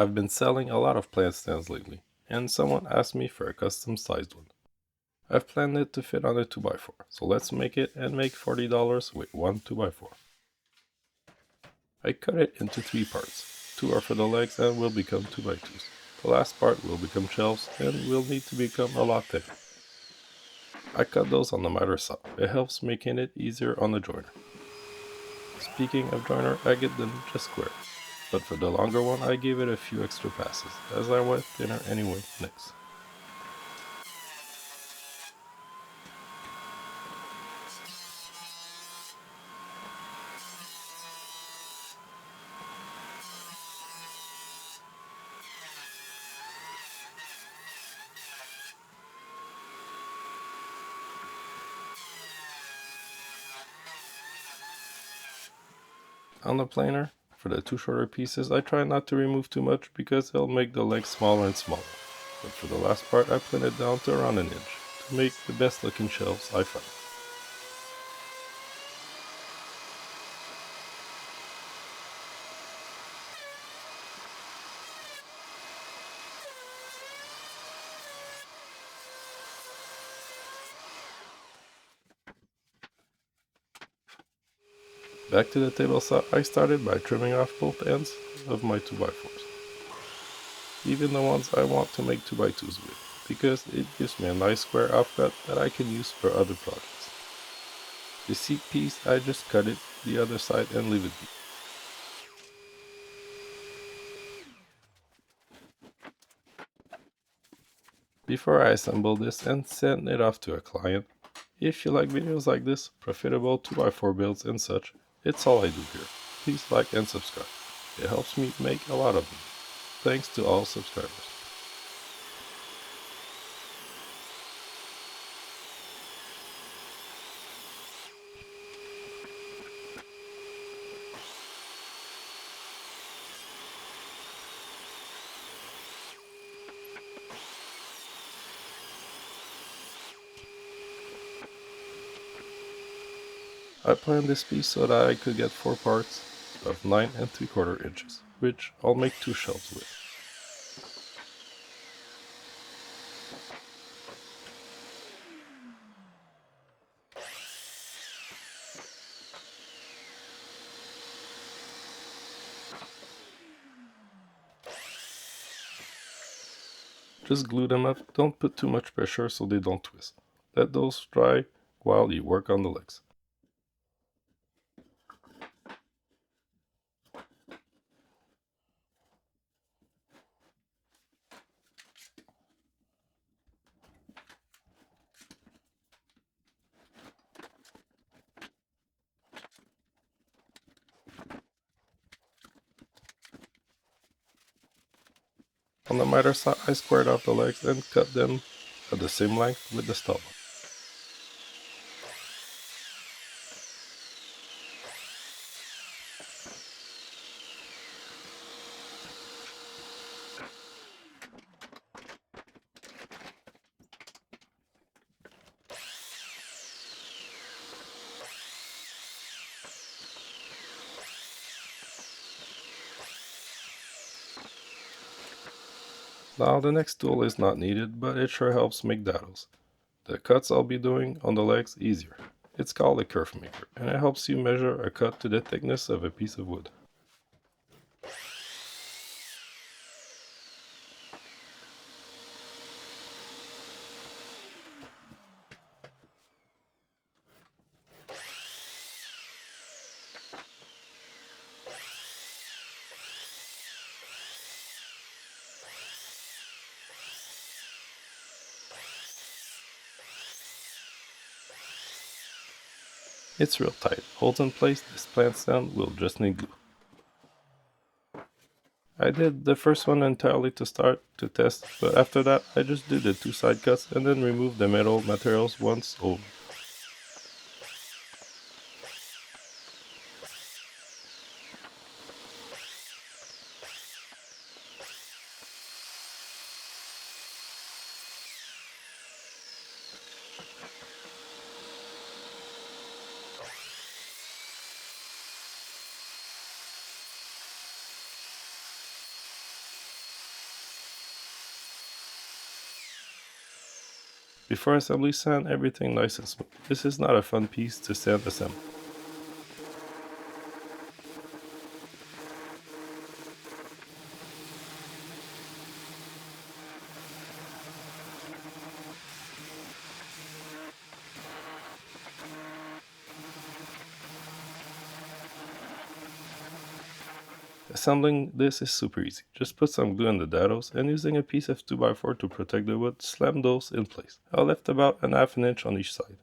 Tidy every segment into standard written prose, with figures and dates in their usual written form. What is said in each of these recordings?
I've been selling a lot of plant stands lately, and someone asked me for a custom sized one. I've planned it to fit on a 2x4, so let's make it and make $40 with one 2x4. I cut it into 3 parts. 2 are for the legs and will become 2x2s. The last part will become shelves and will need to become a lot thicker. I cut those on the miter saw. It helps making it easier on the joiner. Speaking of joiner, I get them just square. But for the longer one, I gave it a few extra passes, as I went thinner anyway next. On the planer, for the 2 shorter pieces, I try not to remove too much because it'll make the legs smaller and smaller. But for the last part, I plan it down to around an inch, to make the best looking shelves I find. Back to the table saw, I started by trimming off both ends of my 2x4s, even the ones I want to make 2x2s with, because it gives me a nice square offcut that I can use for other projects. The seat piece, I just cut it the other side and leave it be. Before I assemble this and send it off to a client, if you like videos like this, profitable 2x4 builds and such, it's all I do here. Please like and subscribe. It helps me make a lot of them. Thanks to all subscribers. I planned this piece so that I could get 4 parts of 9 3/4 inches, which I'll make 2 shelves with. Just glue them up, don't put too much pressure so they don't twist. Let those dry while you work on the legs. On the miter saw, I squared off the legs and cut them at the same length with the stubble. Now the next tool is not needed, but it sure helps make daddles. The cuts I'll be doing on the legs easier. It's called a curve maker, and it helps you measure a cut to the thickness of a piece of wood. It's real tight, holds in place. This plant stand will just need glue. I did the first one entirely to start, to test, but after that I just did the 2 side cuts and then removed the metal materials once over. Before assembly, sand everything nice and smooth. This is not a fun piece to sand assemble. Assembling this is super easy. Just put some glue on the dados and using a piece of 2x4 to protect the wood, slam those in place. I left about an half an inch on each side.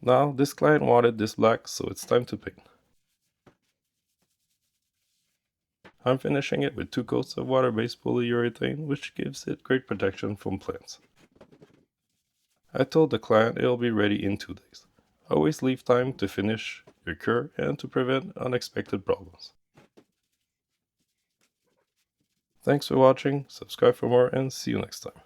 Now, this client wanted this black, so it's time to paint. I'm finishing it with 2 coats of water-based polyurethane, which gives it great protection from plants. I told the client it'll be ready in 2 days. Always leave time to finish your cure and to prevent unexpected problems. Thanks for watching, subscribe for more, and see you next time.